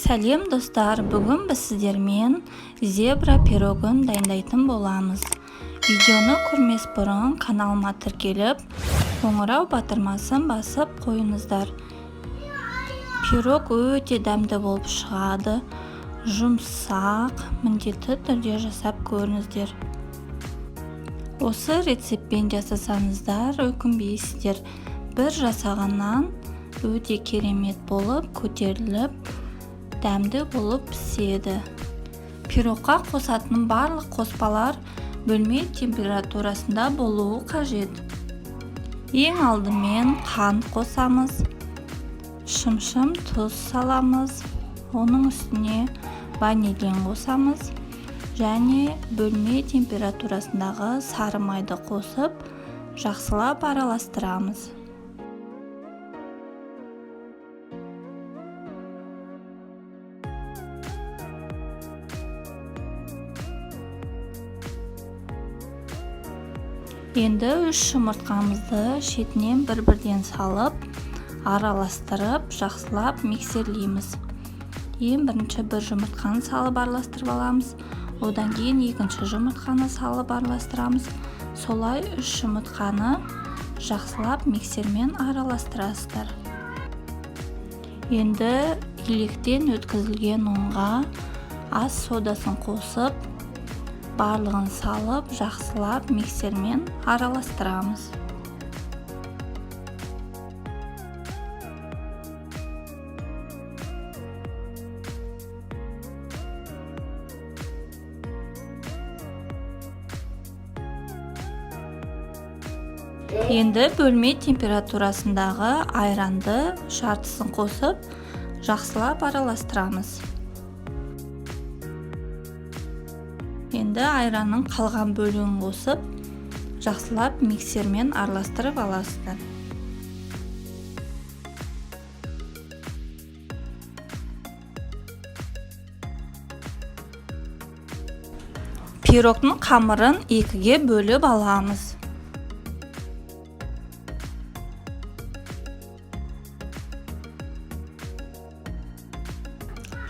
Сәлем достар, бүгін біз сіздермен зебра пирогын дайындайтын боламыз. Видеоны көрмес бұрын каналыма тіркеліп, қоңырау батырмасын басып қойыңыздар. Пирог өте дәмді болып шығады, жұмсақ, міндетті түрде жасап көріңіздер. Осы рецептпен жасасаңыздар өкінбейсіздер. Бір жасағаннан өте керемет болып көтеріліп, дәмді болып піседі. Пирогқа қосатын барлық қоспалар бөлме температурасында болуы қажет. Ең алдымен қант қосамыз, шымшым тұз саламыз, оның үстіне ванилин қосамыз және бөлме температурасындағы сары майды қосып, жақсылап араластырамыз. Енді 3 жұмыртқамызды шетінен бір-бірден салып, араластырып, жақсылап миксерлейміз. Ең бірінші бір жұмыртқаны салып араластырып аламыз. Одан кейін екінші жұмыртқаны салып араластырамыз. Солай 3 жұмыртқаны жақсылап миксермен араластырасыздар. Енді илектен өткізілген ұнға ас содасын қосып, барлығын салып, жақсылап миксермен араластырамыз. Енді бөлме температурасындағы айранды жартысын қосып, жақсылап араластырамыз. Енді айранның қалған бөлігін қосып, жақсылап миксермен араластырып аласыздар. Пирогтың қамырын 2-ге бөліп аламыз.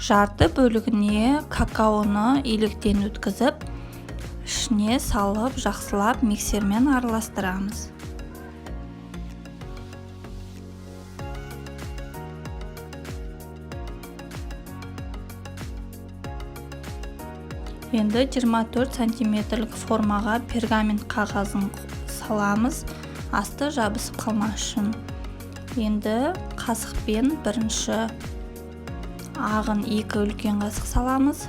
Жарты бөлігіне какаоны илектен өткізіп, ішіне салып, жақсылап миксермен араластырамыз. Енді 24 сантиметрлік формаға пергамент қағазын саламыз, асты жабысып қалмас үшін. Енді қасықпен бірінші ағын 2 үлкен қасық саламыз.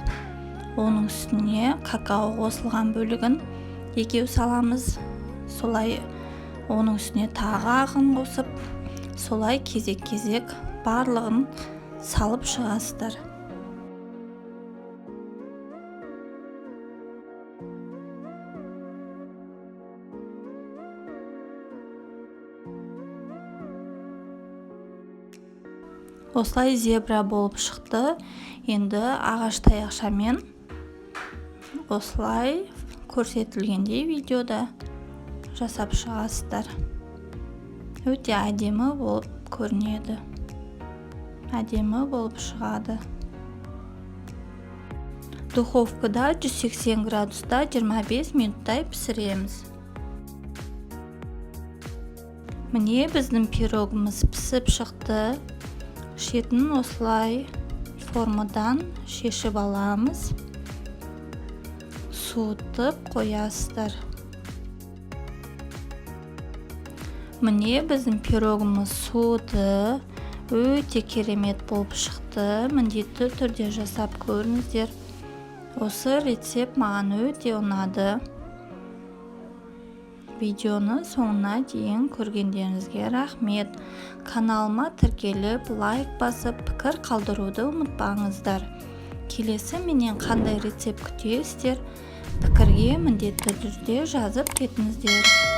Оның үстіне какао қосылған бөлігін 2 саламыз. Солай оның үстіне тағы ағын қосып, солай кезек-кезек барлығын салып шығасыздар. Осылай зебра болып шықты. Енді ағаш таяқшамен осылай көрсетілгендей видеода жасап шығасыздар. Өте әдемі болып көрінеді. Әдемі болып шығады. Духовкада 180 градуста 25 минуттай пісіреміз. Міне біздің пирогымыз пісіп шықты. Шетін осылай формадан шешіп аламыз. Суытып қоясыздар. Міне біздің пирогымыз суыды, өте керемет болып шықты. Міндетті түрде жасап көріңіздер. Осы рецепт маған өте ұнады. Видеоны соңына дейін көргендеріңізге рахмет. Каналыма тіркеліп, лайк басып, пікір қалдыруды ұмытпаңыздар. Келесі менен қандай рецепт күтесіздер? Пікірге міндетті түрде жазып кетіңіздер.